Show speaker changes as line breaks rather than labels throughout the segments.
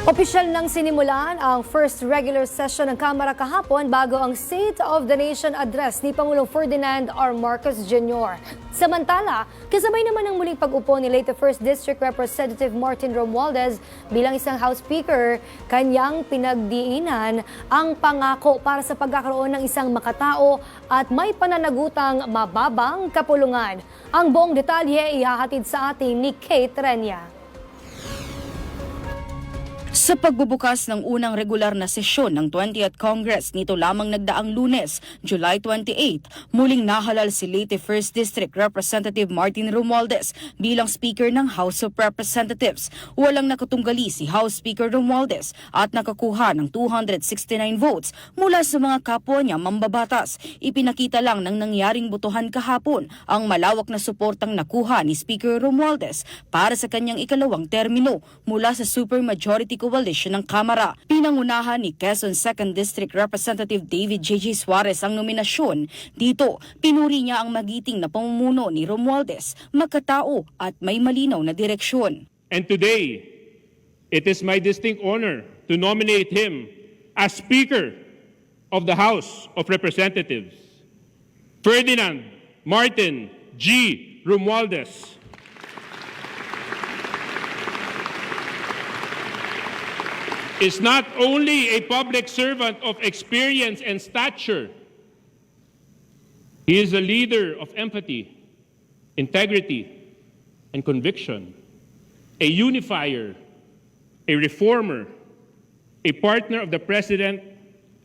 Opisyal nang sinimulan ang first regular session ng Kamara kahapon bago ang State of the Nation address ni Pangulong Ferdinand R. Marcos Jr. Samantala, kasabay naman ang muling pag-upo ni Leyte 1st District Representative Martin Romualdez bilang isang House Speaker, kanyang pinagdiinan ang pangako para sa pagkakaroon ng isang makatao at may pananagutang mababang kapulungan. Ang buong detalye ihahatid sa atin ni Kate Renya.
Sa pagbubukas ng unang regular na sesyon ng 20th Congress nito lamang nagdaang Lunes, July 28, muling nahalal si Leyte 1st District Representative Martin Romualdez bilang Speaker ng House of Representatives. Walang nakatunggali si House Speaker Romualdez at nakakuha ng 269 votes mula sa mga kapwa niya mambabatas. Ipinakita lang ng nangyaring botohan kahapon ang malawak na suportang nakuha ni Speaker Romualdez para sa kanyang ikalawang termino mula sa supermajority coalition ng Kamara. Pinangunahan ni Quezon 2nd District Representative David J.J. Suarez ang nominasyon. Dito, pinuri niya ang magiting na pamumuno ni Romualdez, makatao at may malinaw na direksyon.
And today, it is my distinct honor to nominate him as Speaker of the House of Representatives. Ferdinand Martin G. Romualdez. Is not only a public servant of experience and stature, he is a leader of empathy, integrity, and conviction, a unifier, a reformer, a partner of the President,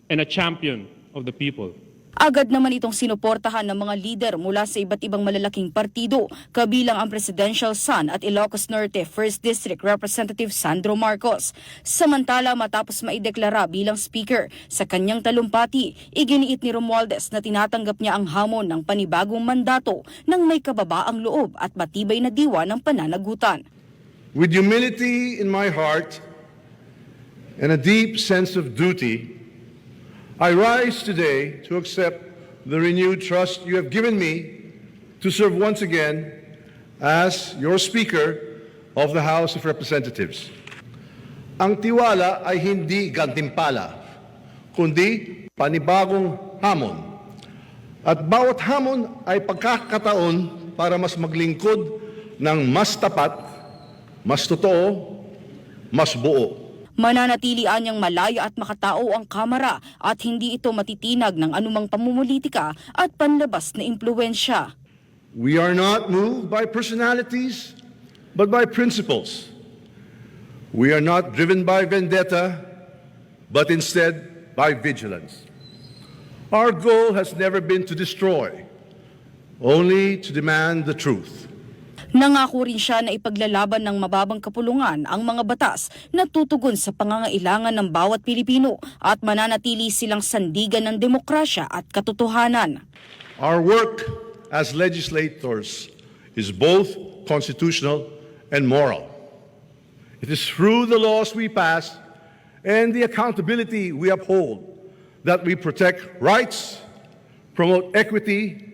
and a champion of the people.
Agad naman itong sinuportahan ng mga lider mula sa iba't ibang malalaking partido, kabilang ang presidential son at Ilocos Norte 1st District Representative Sandro Marcos. Samantala, matapos maideklara bilang speaker sa kanyang talumpati, iginiit ni Romualdez na tinatanggap niya ang hamon ng panibagong mandato ng may kababaang loob at matibay na diwa ng pananagutan.
With humility in my heart and a deep sense of duty, I rise today to accept the renewed trust you have given me to serve once again as your Speaker of the House of Representatives. Ang tiwala ay hindi gantimpala, kundi panibagong hamon. At bawat hamon ay pagkakataon para mas maglingkod ng mas tapat, mas totoo, mas buo.
Mananatili anyang malaya at makatao ang Kamara at hindi ito matitinag ng anumang pamumulitika at panlabas na impluwensya.
We are not moved by personalities, but by principles. We are not driven by vendetta, but instead by vigilance. Our goal has never been to destroy, only to demand the truth.
Nangako rin siya na ipaglalaban ng mababang kapulungan ang mga batas na tutugon sa pangangailangan ng bawat Pilipino at mananatili silang sandigan ng demokrasya at katotohanan.
Our work as legislators is both constitutional and moral. It is through the laws we pass and the accountability we uphold that we protect rights, promote equity,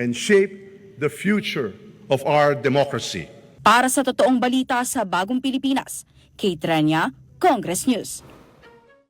and shape the future of our democracy.
Para sa totoong balita sa Bagong Pilipinas, Kate Renya, Congress News.